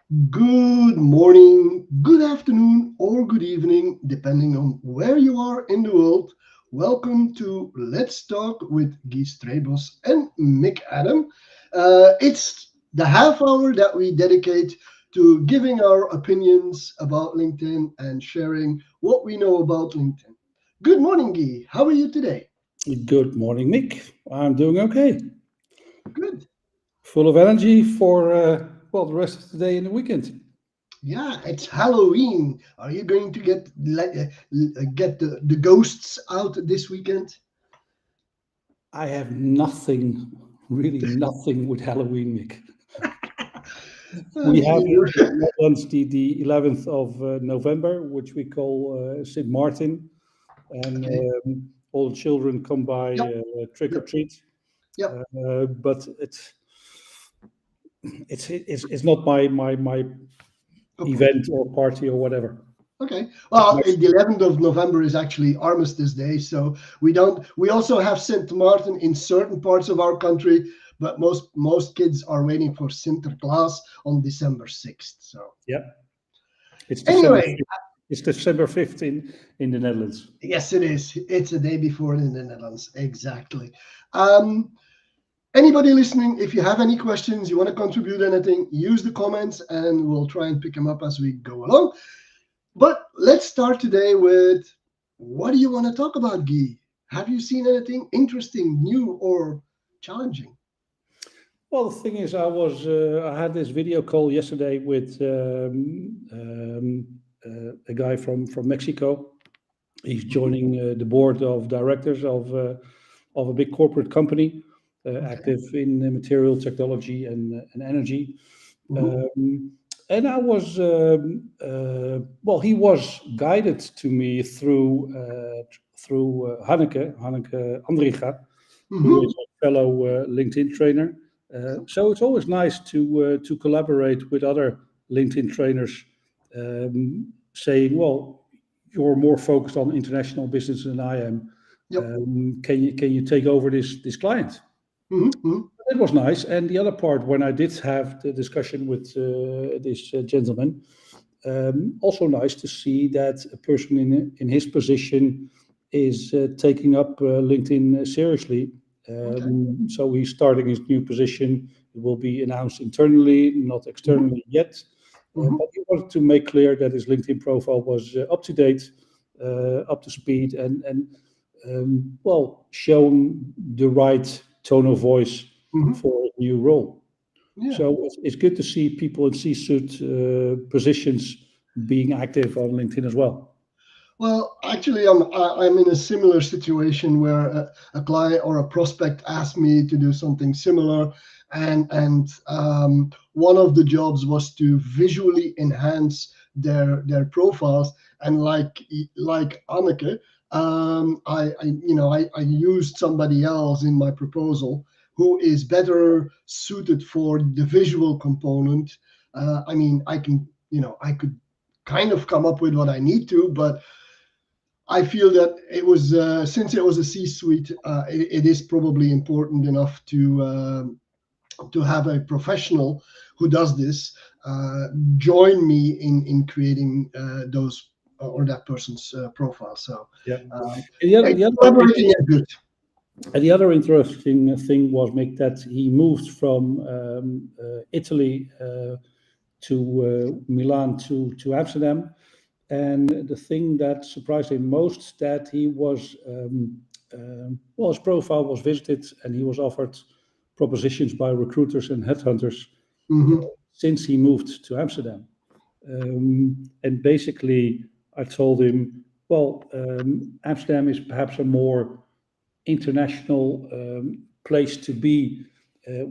Good morning, good afternoon, or good evening, depending on where you are in the world. Welcome to Let's Talk with Guy Strebos and Mick Adam. It's the half hour that we dedicate to giving our opinions about LinkedIn and sharing what we know about LinkedIn. Good morning, Guy. How are you today? Good morning, Mick. I'm doing okay. Good. Full of energy for the rest of the day and the weekend. Yeah, it's Halloween. Are you going to get the ghosts out this weekend? I have nothing, really nothing with Halloween, Mick. We have Me here in neither. the Netherlands the 11th of November, which we call St. Martin, and Okay. all the children come by Yep. trick or Yep. treat. Yep. But it's not my Okay. event or party or whatever. Okay. But Well, next, the 11th of November is actually Armistice Day, so we don't. We also have Saint Martin in certain parts of our country, but most kids are waiting for Sinterklaas on December 6th. So yeah, it's December anyway, 5th. It's December 5th in the Netherlands. yes, it is. It's a day before in the Netherlands. Exactly. Um, Anybody listening, if you have any questions, you want to contribute anything, use the comments and we'll try and pick them up as we go along. But let's start today with what do you want to talk about, Guy? Have you seen anything interesting, new, or challenging? Well, the thing is, I had this video call yesterday with a guy from Mexico. He's Mhm. joining the board of directors of a big corporate company, Okay. active in material technology and energy. Hmm. Um, and I was he was guided to me through Hanneke Andriga, who is Hmm. a fellow LinkedIn trainer. So it's always nice to collaborate with other LinkedIn trainers, saying, "Well, you're more focused on international business than I am. Yep. Can you take over this client?" Hmm. It was nice. And the other part, when I did have the discussion with this gentleman, also nice to see that a person in his position is taking up LinkedIn seriously. Okay. So he's starting his new position. It will be announced internally, not Hmm. externally yet. Hmm. But he wanted to make clear that his LinkedIn profile was up to date, up to speed, and shown the right tone of voice Hmm. for a new role. Yeah. So it's good to see people in C-suite positions being active on LinkedIn as well. Well, actually, I'm in a similar situation where a client or a prospect asked me to do something similar, and one of the jobs was to visually enhance their profiles. And like Anneke, I used somebody else in my proposal who is better suited for the visual component. I mean, I could kind of come up with what I need to, but I feel that it was since it was a C-suite, it is probably important enough to have a professional who does this join me in creating those or that person's profile. So Yeah. um, And the other, the other collaborating is interesting, good. and the other interesting thing was, Mick, that he moved from Italy to Milan to Amsterdam. And the thing that surprised him most, that he was his profile was visited and he was offered propositions by recruiters and headhunters Hmm. since he moved to Amsterdam. And basically, I told him, well, Amsterdam is perhaps a more international place to be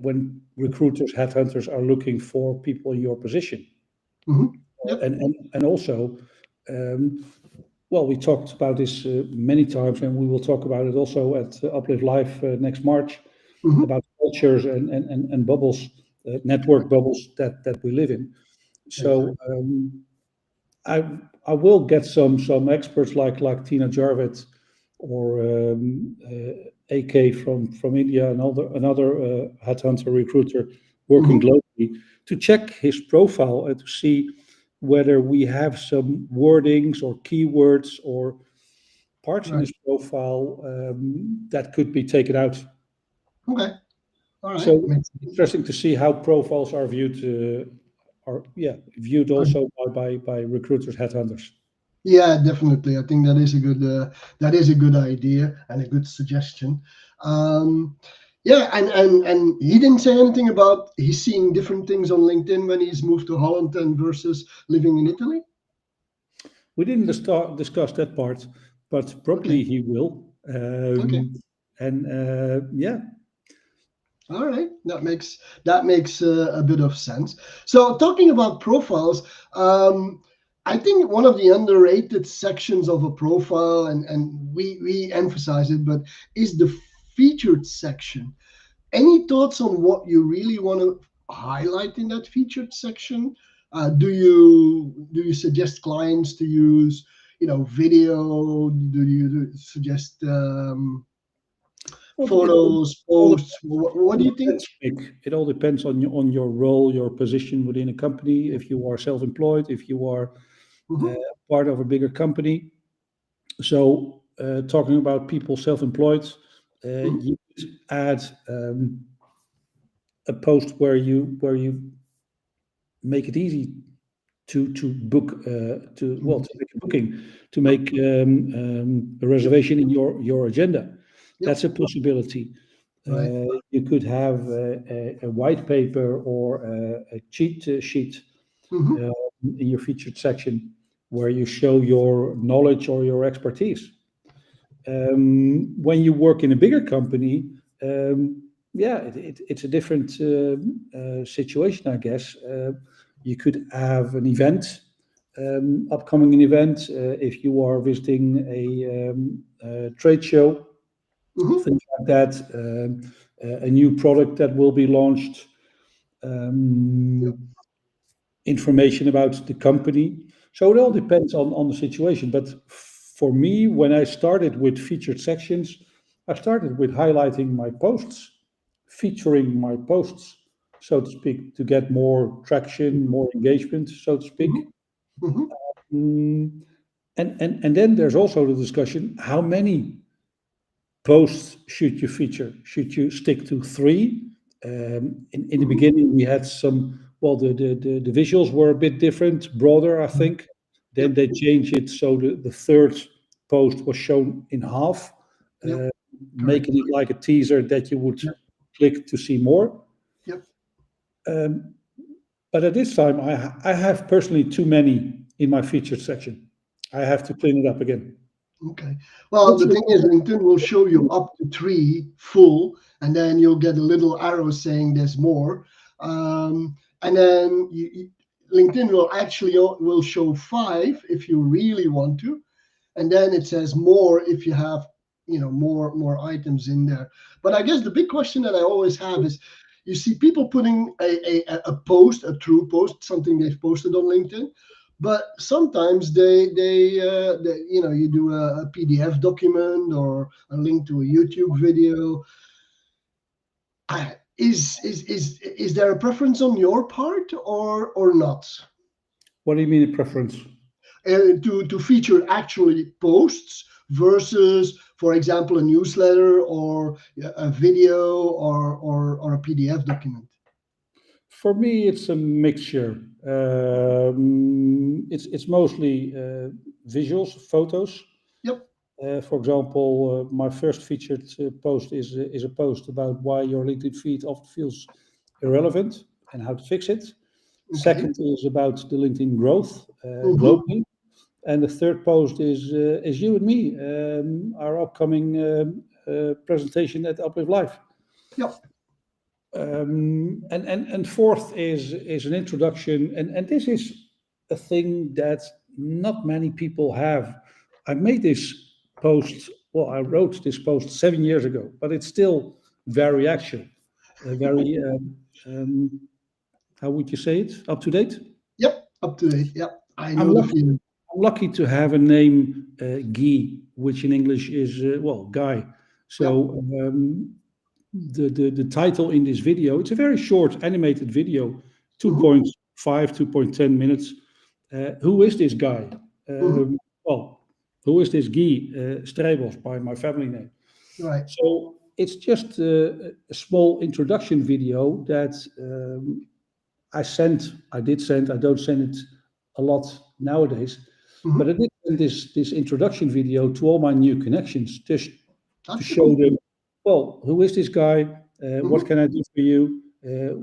when recruiters, headhunters are looking for people in your position. Hmm. Yep. And also, um, we talked about this many times, and we will talk about it also at Uplift Live next March Hmm. about cultures and bubbles, network bubbles that we live in. So Exactly. I I will get some experts like Tina Jarvit or AK from India, another headhunter recruiter working Hmm. globally to check his profile and to see whether we have some wordings or keywords or parts in Right. his profile that could be taken out. Okay. All right. So Makes sense. interesting to see how profiles are viewed, viewed also by recruiters, headhunters. Yeah, definitely. I think that is a good idea and a good suggestion. Yeah, and he didn't say anything about he's seeing different things on LinkedIn when he's moved to Holland and versus living in Italy. We didn't discuss that part, but probably Okay. he will. Okay. And yeah, All right, that makes a bit of sense. So talking about profiles, I think one of the underrated sections of a profile, and we emphasize it, but is the featured section. Any thoughts on what you really want to highlight in that featured section? Do you suggest clients to use, video? Do you suggest well, photos, posts? What do you think? it all depends on your role, your position within a company. If you are self-employed, if you are Mhm, part of a bigger company. So talking about people self-employed, mhm, you could add a post where you make it easy to book to make a booking, to make a reservation in your agenda. Yep. That's a possibility. Right. You could have a white paper or a cheat sheet Mhm, in your featured section where you show your knowledge or your expertise. When you work in a bigger company, yeah, it's a different situation, I guess. You could have an event, upcoming event, if you are visiting a trade show, mhm, things like that, a new product that will be launched, yep, information about the company. So it all depends on the situation. But for me, when I started with featured sections, I started with highlighting my posts, featuring my posts, so to speak, to get more traction, more engagement, so to speak. mhm, mhm, Mm, and then there's also the discussion: how many posts should you feature? Should you stick to three? In the mhm, beginning, we had some. Well, the visuals were a bit different, broader, I think. yep, Then they changed it so the third post was shown in half, yep, uh, correct. making it like a teaser that you would Yep, click to see more. yep, Um, but at this time, I have personally too many in my featured section. I have to clean it up again. okay. Well, What's the your thing is, LinkedIn will show you up to 3 full, and then you'll get a little arrow saying there's more. And then LinkedIn will actually will show 5 if you really want to, and then it says more if you have more items in there. But I guess the big question that I always have is, you see people putting a post, a true post, something they've posted on LinkedIn, but sometimes they you do a PDF document or a link to a YouTube video. Is there a preference on your part or not? What do you mean a preference? To feature actually posts versus, for example, a newsletter or a video or a PDF document. For me, it's a mixture. It's mostly visuals, photos. Yep. For example, my first featured post is a post about why your LinkedIn feed often feels irrelevant and how to fix it. Okay. Second is about the LinkedIn growth Mm-hmm. globally, and the third post is you and me, our upcoming presentation at Uplift Live. Yep. And fourth is an introduction, and this is a thing that not many people have. I made this post, well, I wrote this post 7 years ago, but it's still very actual, very, how would you say it, up to date? Yep. Up to date. Yep. I I'm know the lucky, feeling. I'm lucky to have a name, Guy, which in English is, well, Guy. Yep. So the title in this video, it's a very short animated video 2.5, 2.10 minutes. Who is this guy? Well, who is this Guy Strijbos by my family name? Right. So it's just a small introduction video that I did send. I don't send it a lot nowadays, but I did send this introduction video to all my new connections just to show them, well, who is this guy? What can I do for you?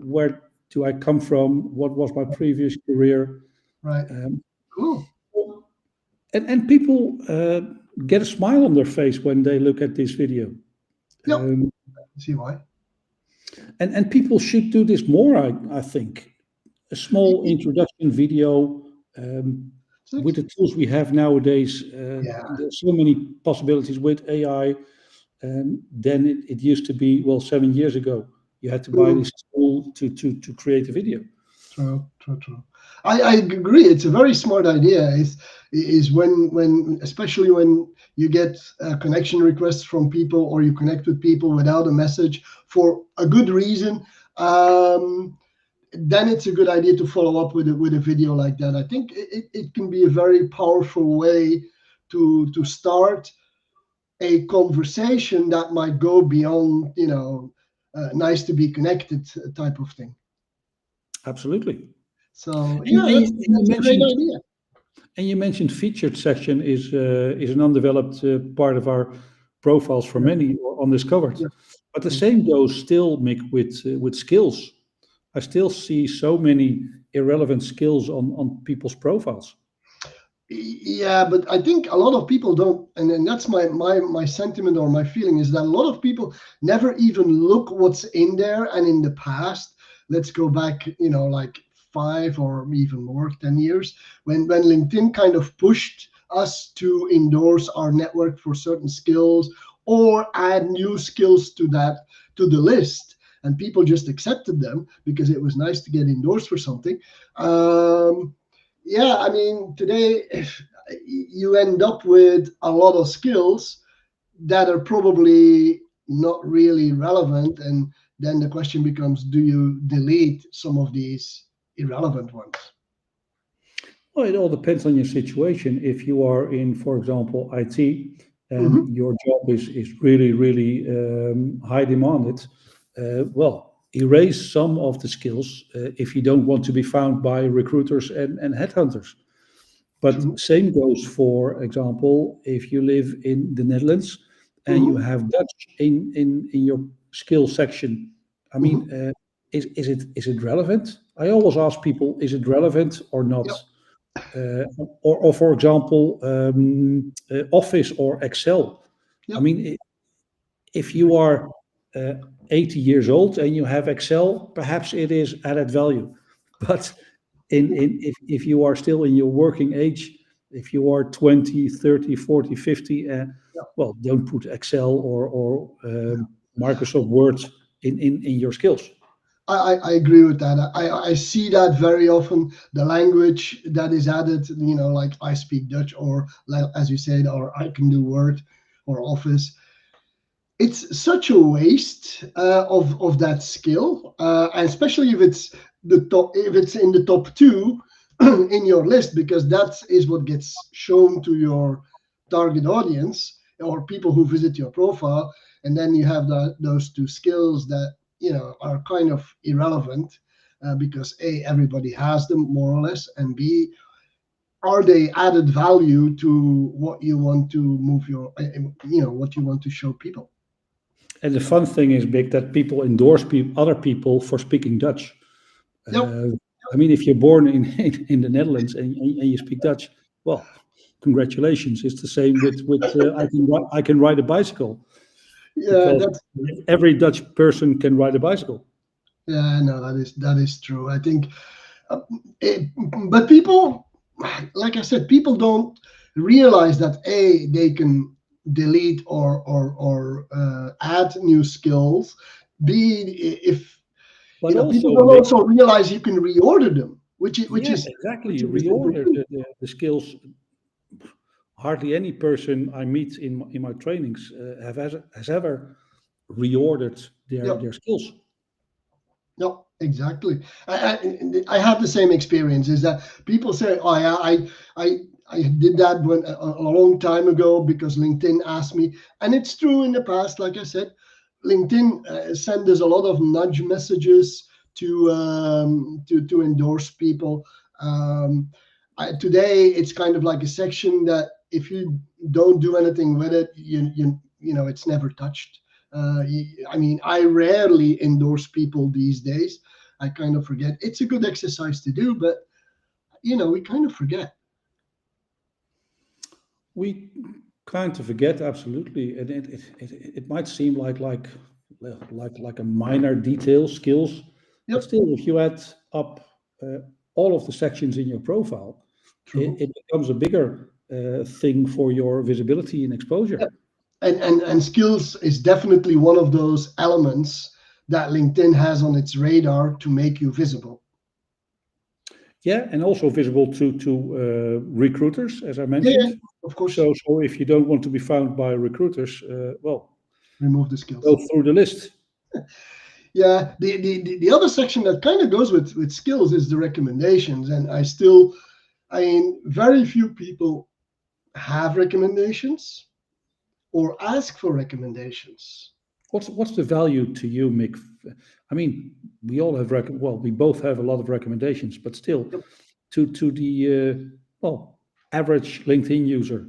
Where do I come from? What was my previous career? Right. Cool. And people get a smile on their face when they look at this video. Yep. See why. And people should do this more, I think. A small introduction video with the tools we have nowadays. There's so many possibilities with AI. Then it used to be, well, 7 years ago, you had to buy this tool to create a video. True. I agree. It's a very smart idea. Is when especially when you get connection requests from people or you connect with people without a message for a good reason, then it's a good idea to follow up with a video like that. I think it can be a very powerful way to start a conversation that might go beyond, nice to be connected type of thing. Absolutely. So that's a great idea. And you mentioned featured section is an undeveloped part of our profiles for many or undiscovered. Yeah. But the same goes still, Mick, with skills. I still see so many irrelevant skills on people's profiles. Yeah, but I think a lot of people don't, and that's my sentiment or my feeling is that a lot of people never even look what's in there. And in the past, let's go back, like 5 or even more, 10 years, when LinkedIn kind of pushed us to endorse our network for certain skills or add new skills to the list. And people just accepted them because it was nice to get endorsed for something. I mean, today you end up with a lot of skills that are probably not really relevant. And then the question becomes, do you delete some of these irrelevant ones? Well, it all depends on your situation. If you are in, for example, IT, and your job is really, really high demanded, erase some of the skills if you don't want to be found by recruiters and headhunters. But same goes, for example, if you live in the Netherlands and you have Dutch in your skill section. I mean, is it relevant? I always ask people, is it relevant or not? Yep. Or for example, Office or Excel. Yep. I mean, if you are 80 years old and you have Excel, perhaps it is added value. But if you are still in your working age, if you are 20, 30, 40, 50, well, don't put Excel or Microsoft Word in your skills. I agree with that. I see that very often. The language that is added, like I speak Dutch, or as you said, or I can do Word or Office. It's such a waste of that skill, and especially if it's in the top 2 in your list, because that is what gets shown to your target audience or people who visit your profile, and then you have those 2 skills that are kind of irrelevant because A, everybody has them more or less, and B, are they added value to what you want to move what you want to show people? And the fun thing is, Mick, that people endorse other people for speaking Dutch. Yep. I mean, if you're born in the Netherlands and you speak Dutch, well, congratulations. It's the same with I can ride a bicycle. Yeah, every Dutch person can ride a bicycle. Yeah, no, that is true. I think, but people, like I said, people don't realize that they can delete or add new skills. People don't also realize you can reorder them, which is exactly. You reorder the skills. Hardly any person I meet in my trainings has ever reordered their skills. No, exactly. I have the same experience. Is that people say, "Oh, yeah, I did that when a long time ago because LinkedIn asked me," and it's true in the past. Like I said, LinkedIn sent us a lot of nudge messages to endorse people. Today, it's kind of like a section that if you don't do anything with it, you know it's never touched. I mean, I rarely endorse people these days. I kind of forget. It's a good exercise to do, but we kind of forget. We kind of forget absolutely, and it might seem like a minor detail skills, but Yep, still, if you add up uh, all of the sections in your profile, true. it becomes a bigger thing for your visibility and exposure. Yep. And skills is definitely one of those elements that LinkedIn has on its radar to make you visible. Yeah, and also visible to recruiters, as I Yeah, yeah, mentioned. of course. So if you don't want to be found by recruiters, well, Remove the go skills. through the list. Yeah, the other section that kind of goes with skills is the recommendations, and I mean, very few people have recommendations or ask for recommendations. What's the value to you, Mick? I mean, we all have well, we both have a lot of recommendations, but still, to the well average LinkedIn user,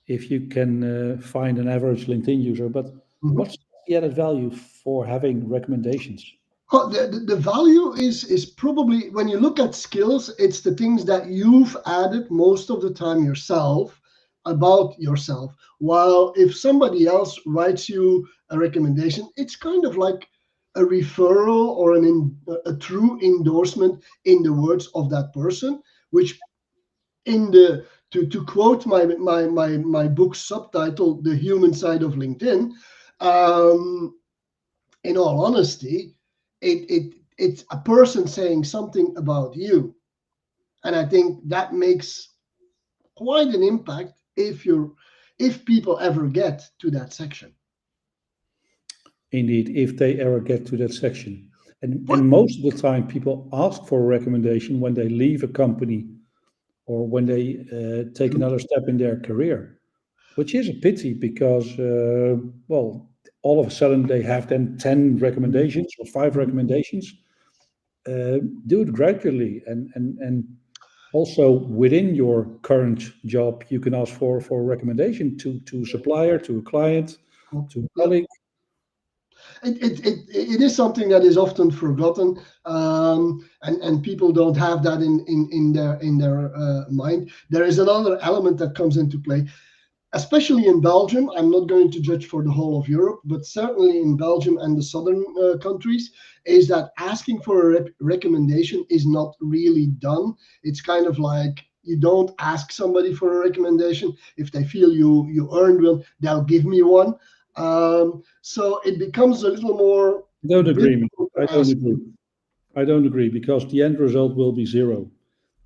if you can find an average LinkedIn user, but Mhm. what's the added value for having recommendations? The value is probably when you look at skills, it's the things that you've added most of the time yourself about yourself. While if somebody else writes you a recommendation, it's kind of like a referral or a true endorsement in the words of that person, which in the to quote my book subtitle, The Human Side of LinkedIn. Um, in all honesty, it's a person saying something about you, and I think that makes quite an impact if people ever get to that section. Indeed, if they ever get to that section. But And most of the time, people ask for a recommendation when they leave a company or when they take another step in their career, which is a pity because, well, all of a sudden they have then 10 recommendations or five recommendations. Do it gradually, and also within your current job, you can ask for a recommendation to a supplier, to a client, to a yeah, colleague. it is something that is often forgotten, and people don't have that in their mind. There is another element that comes into play, especially in Belgium. I'm not going to judge for the whole of Europe, but certainly in Belgium and the southern countries, is that asking for a recommendation is not really done. It's kind of like you don't ask somebody for a recommendation. If they feel you earned one, they'll give me one. So it becomes a little more I don't agree. difficult I to don't ask. agree. I don't agree because the end result will be zero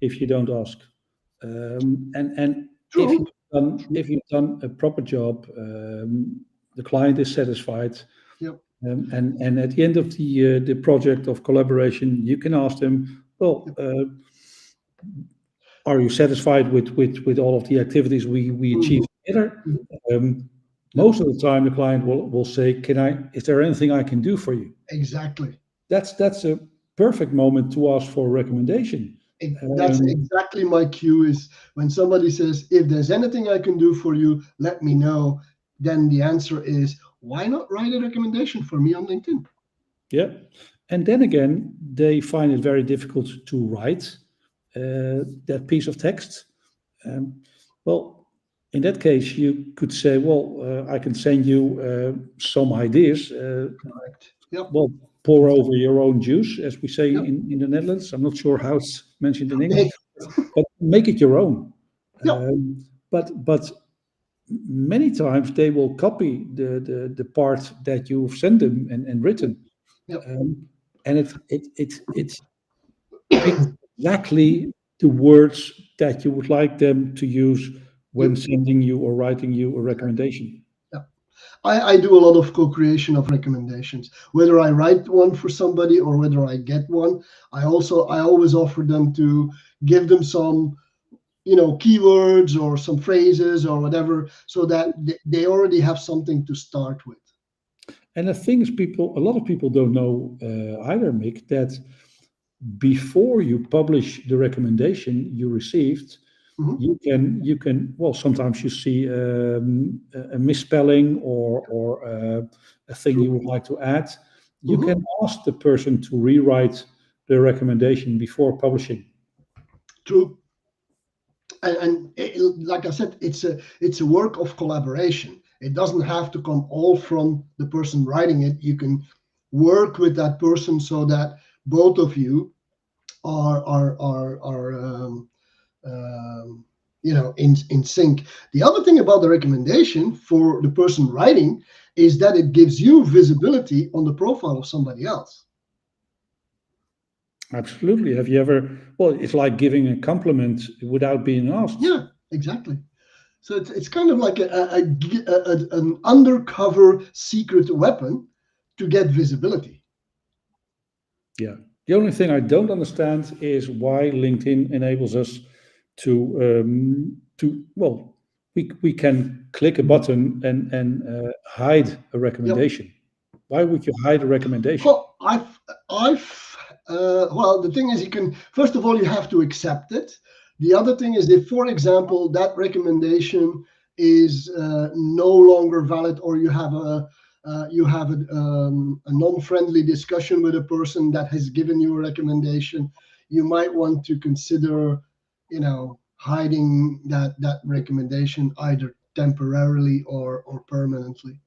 if you don't ask. And True. if you've done a proper job, the client is satisfied, Yep. and at the end of the project of collaboration, you can ask them, well, are you satisfied with all of the activities we Mhm. achieved together? Mhm. Um, Yep. Most of the time, the client will say, is there anything I can do for you? Exactly. That's a perfect moment to ask for a recommendation. That's Um, exactly my cue is when somebody says, if there's anything I can do for you, let me know. Then the answer is, why not write a recommendation for me on LinkedIn? yeah, and then again, they find it very difficult to write that piece of text. Um, well, in that case, you could say, well, I can send you some ideas. Correct. Yep. Well, pour over your own juice, as we say in the Netherlands. I'm not sure how it's mentioned in Yep. English, but make it your own. Yep. But many times they will copy the part that you've sent them and written, Yep. and it picks exactly the words that you would like them to use when Yep. sending you or writing you a recommendation. Yep. I do a lot of co-creation of recommendations. Whether I write one for somebody or whether I get one, I always offer them to give them some, keywords or some phrases or whatever, so that they already have something to start with. And the thing is, a lot of people don't know either, Mick, that before you publish the recommendation you received, you can well, sometimes you see a misspelling or a thing you would like to add. You can ask the person to rewrite the recommendation before publishing. True. And like I said, it's a work of collaboration. It doesn't have to come all from the person writing it. You can work with that person so that both of you are in sync. The other thing about the recommendation for the person writing is that it gives you visibility on the profile of somebody else. Absolutely. Have you ever? Well, it's like giving a compliment without being asked. Yeah, exactly. So it's kind of like an undercover secret weapon to get visibility. Yeah. The only thing I don't understand is why LinkedIn enables us to well, we can click a button and hide a recommendation. Yep. Why would you hide a recommendation? Well, well, the thing is, first of all, you have to accept it. The other thing is, if, for example, that recommendation is no longer valid, or you have a non-friendly discussion with a person that has given you a recommendation, you might want to consider, hiding that recommendation either temporarily or permanently.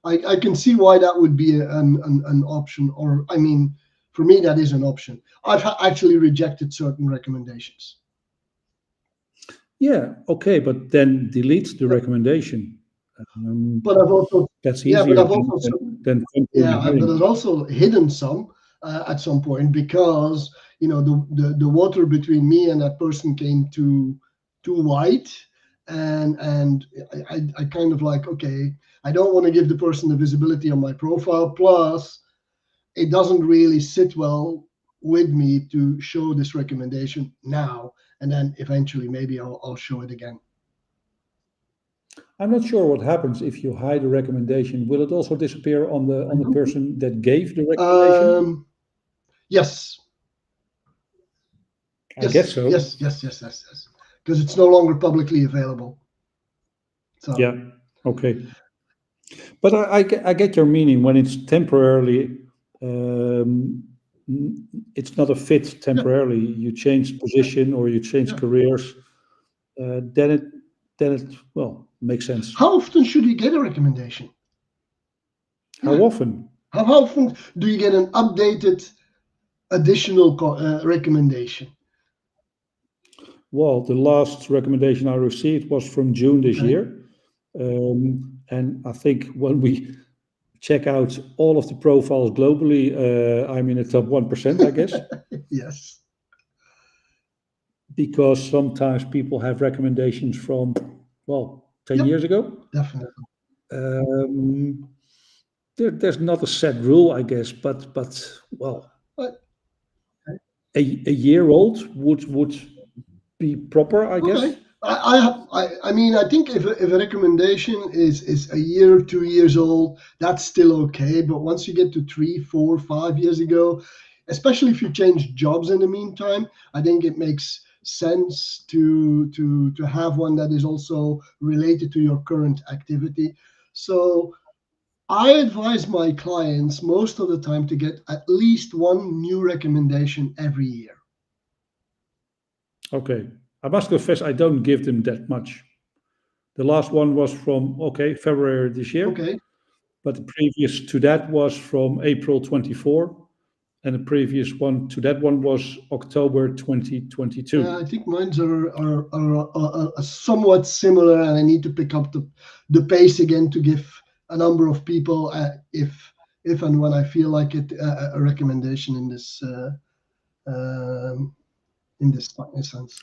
I can see why that would be an option, or I mean, for me, that is an option. I've actually rejected certain recommendations. Yeah, okay, but then delete the recommendation. But I've also that's easier. But I've also hidden some at some point, because the water between me and that person came too white, and I kind of like, okay, I don't want to give the person the visibility on my profile. Plus, it doesn't really sit well with me to show this recommendation now, and then eventually maybe I'll show it again. I'm not sure what happens if you hide a recommendation. Will it also disappear on the person that gave the recommendation? Yes. I guess so. Yes. Because it's no longer publicly available. So. Yeah. Okay. But I get your meaning. When it's temporarily, it's not a fit temporarily. Yeah. You change position or you change careers, then it well makes sense. How often should you get a recommendation? How often? How often do you get an updated, additional recommendation? Well, the last recommendation I received was from June this year. And I think when we check out all of the profiles globally, I'm in the top 1%, I guess. Yes. Because sometimes people have recommendations from, 10 years ago. Definitely. There's not a set rule, I guess, but a year old would be proper, I guess. I mean, I think if a recommendation is a year, 2 years old, that's still okay. But once you get to 3, 4, 5 years ago, especially if you change jobs in the meantime, I think it makes sense to have one that is also related to your current activity. So I advise my clients most of the time to get at least one new recommendation every year. Okay. I must confess, I don't give them that much. The last one was from, February this year. Okay. But the previous to that was from April 24. And the previous one to that one was October 2022. Yeah, I think mine are somewhat similar, and I need to pick up the pace again to give a number of people, if and when I feel like it, a recommendation in this sense.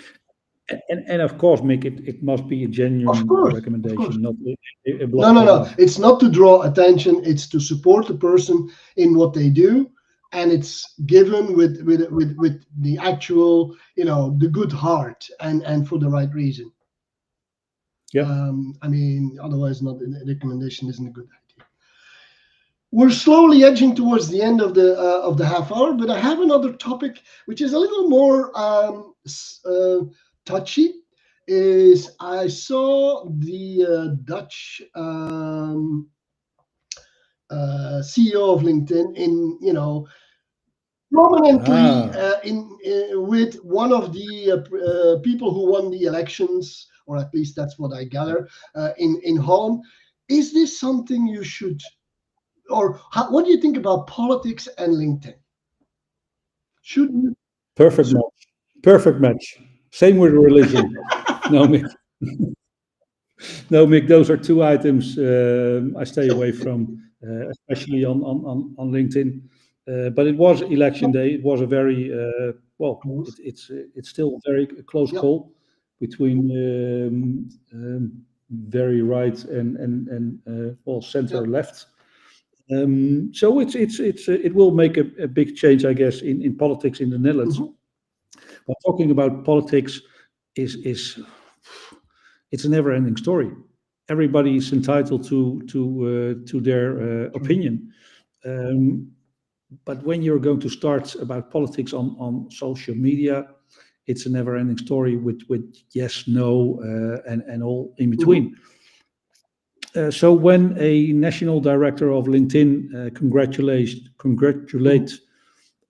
And of course, Mick, it must be a genuine Of recommendation, course. not a No, no, blog no. post. It's not to draw attention. It's to support the person in what they do, and it's given with the actual, the good heart and for the right reason. Yeah. I mean, otherwise, not a recommendation isn't a good idea. We're slowly edging towards the end of the half hour, but I have another topic which is a little more touchy. Is I saw the Dutch CEO of LinkedIn prominently with one of the people who won the elections, or at least that's what I gather, in Holland. Is this something you should, or what do you think about politics and LinkedIn? Should you? Perfect match. Same with religion. No, Mick. No, Mick. Those are two items I stay away from, especially on LinkedIn. But it was election day. It was a very it's still a very close call between very right and center left. So it will make a big change, I guess, in politics in the Netherlands. But talking about politics is it's a never-ending story. Everybody is entitled to their opinion. But when you're going to start about politics on social media, it's a never-ending story with yes, no, and all in between. So when a national director of LinkedIn congratulate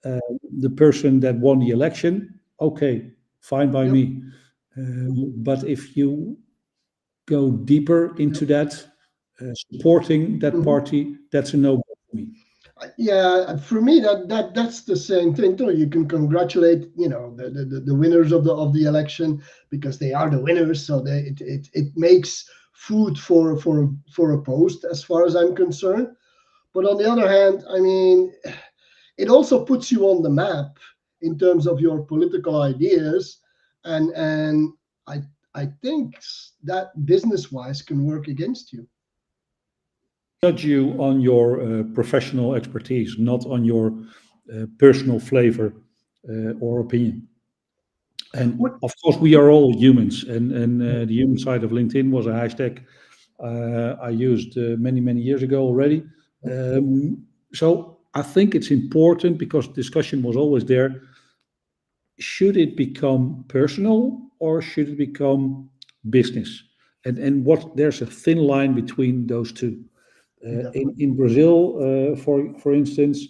the person that won the election, okay, fine by me. But if you go deeper into that, supporting that party, that's a no for me. Yeah, for me that's the same thing too. You can congratulate the winners of the election because they are the winners, so it makes food for a post as far as I'm concerned. But on the other hand, I mean, it also puts you on the map in terms of your political ideas, and I think that business-wise can work against you. Judge you on your professional expertise, not on your personal flavor or opinion. And of course, we are all humans, and the human side of LinkedIn was a hashtag I used many years ago already. So I think it's important because discussion was always there. Should it become personal or should it become business? And there's a thin line between those two. In Brazil, for instance,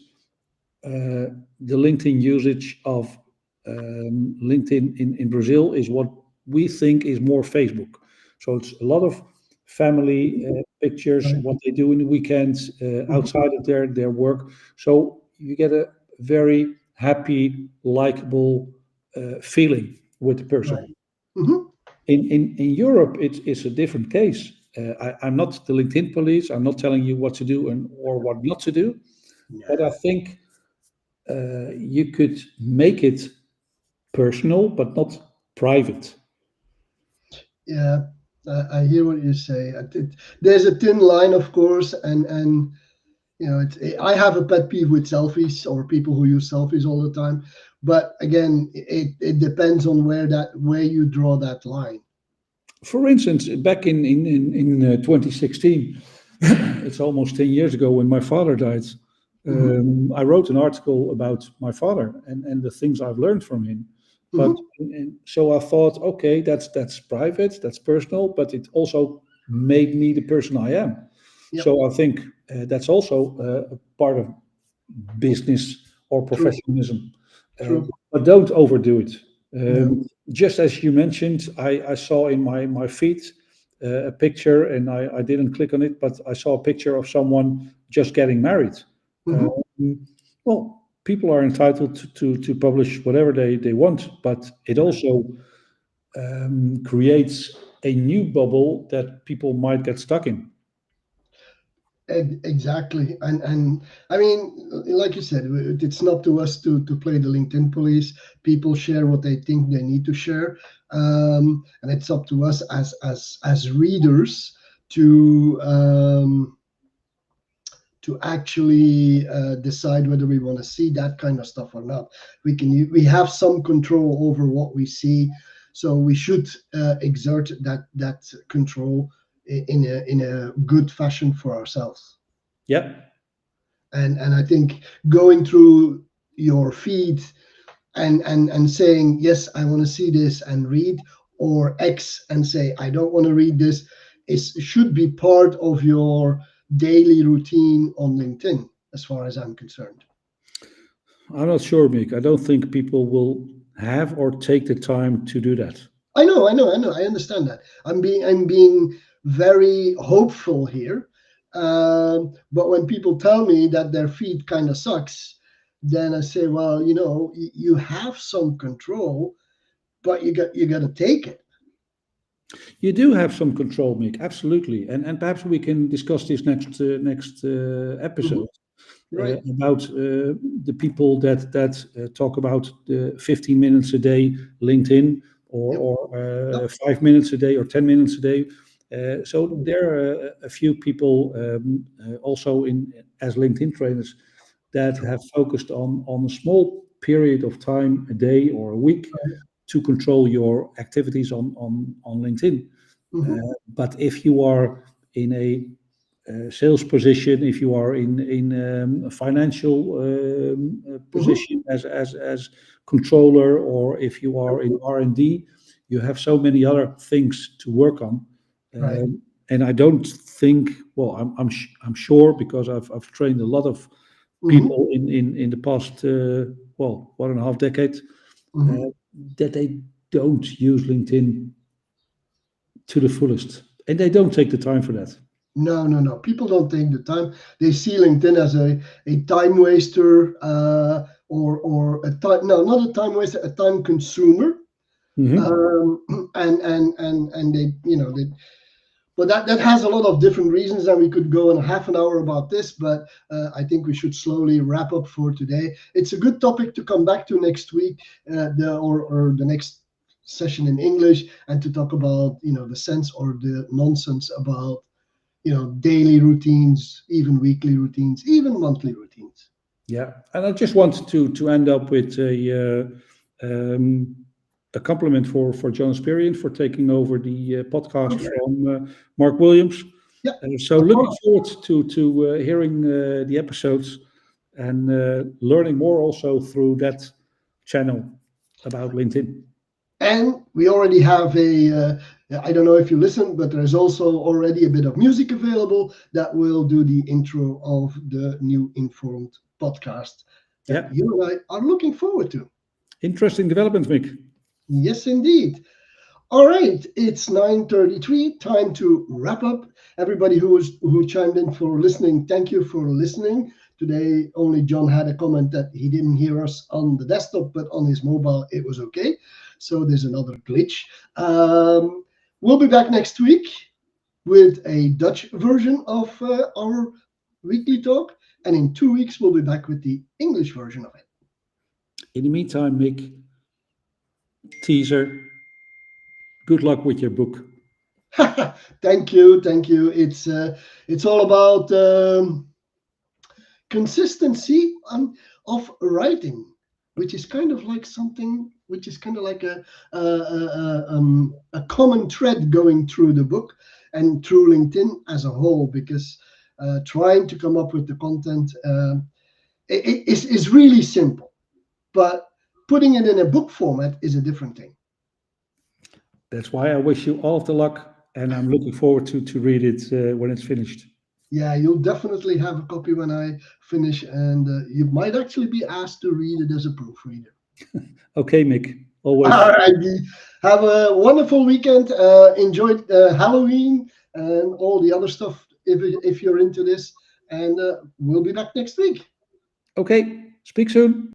the LinkedIn usage of LinkedIn in Brazil is what we think is more Facebook. So it's a lot of family pictures, what they do in the weekends, outside of their work. So you get a very happy, likable feeling with the person. In Europe, it's a different case. I'm not the LinkedIn police. I'm not telling you what to do or what not to do. But I think you could make it personal, but not private. Yeah, I hear what you say. There's a thin line, of course, and I have a pet peeve with selfies or people who use selfies all the time. But again, it depends on where you draw that line. For instance, back in 2016, it's almost 10 years ago when my father died. I wrote an article about my father and the things I've learned from him. But and so I thought, okay, that's private, that's personal, but it also made me the person I am. So I think that's also a part of business or professionalism. But don't overdo it. Just as you mentioned, I saw in my feed a picture, and I didn't click on it, but I saw a picture of someone just getting married. Well, people are entitled to publish whatever they want, but it also creates a new bubble that people might get stuck in. Exactly, and I mean, like you said, it's not to us to play the LinkedIn police. People share what they think they need to share, and it's up to us as readers to actually decide whether we want to see that kind of stuff or not. We have some control over what we see, so we should exert that control in a good fashion for ourselves. Yeah. And I think going through your feed and saying yes, I want to see this and read, or X and say I don't want to read this, should be part of your daily routine on LinkedIn, as far as I'm concerned. I'm not sure, Mick. I don't think people will have or take the time to do that. I know. I understand that. I'm being very hopeful here. But when people tell me that their feed kind of sucks, then I say, well, you have some control, but you got to take it. You do have some control, Mick. Absolutely, and perhaps we can discuss this next Mhm. episode Right. about the people that talk about the 15 minutes a day LinkedIn or Yep. or Yep. 5 minutes a day or 10 minutes a day. So Mhm. there are a few people also in as LinkedIn trainers that Sure. have focused on a small period of time a day or a week Right. to control your activities on LinkedIn. Mhm. But if you are in a sales position, if you are in a financial Mhm. position as controller, or if you are in R&D, you have so many other things to work on. Right. And I don't think, well, I'm sure because I've trained a lot of Mhm. people in the past, 1.5 decades, Mhm. uh, that they don't use LinkedIn to the fullest, and they don't take the time for that. No. People don't take the time. They see LinkedIn as a time waster, or a time, no, not a time waster, a time consumer. Hmm. And they, but that has a lot of different reasons, and we could go in half an hour about this. But I think we should slowly wrap up for today. It's a good topic to come back to next week, or the next session in English, and to talk about the sense or the nonsense about daily routines, even weekly routines, even monthly routines. Yeah, and I just wanted to end up with a compliment for John Spirian for taking over the podcast Okay. from Mark Williams. Yeah, So no looking problem. forward to hearing the episodes and learning more also through that channel about LinkedIn. And we already have I don't know if you listen, but there's also already a bit of music available that will do the intro of the new Informed podcast that Yeah, you and I are looking forward to. interesting developments, Mick. Yes, indeed. All right, it's 9:33. Time to wrap up. Everybody who chimed in for listening, thank you for listening. Today, only John had a comment that he didn't hear us on the desktop, but on his mobile it was okay. So there's another glitch. We'll be back next week with a Dutch version of our weekly talk, and in 2 weeks we'll be back with the English version of it. In the meantime, Mick, teaser, good luck with your book. Thank you, thank you. It's all about consistency of writing, which is kind of like something which is kind of like a common thread going through the book and through LinkedIn as a whole, because trying to come up with the content is really simple, but putting it in a book format is a different thing. That's why I wish you all of the luck, and I'm looking forward to read it when it's finished. Yeah, you'll definitely have a copy when I finish, and you might actually be asked to read it as a proofreader. Okay, Mick, always. All righty. Have a wonderful weekend. Enjoy Halloween and all the other stuff if you're into this. And we'll be back next week. Okay, speak soon.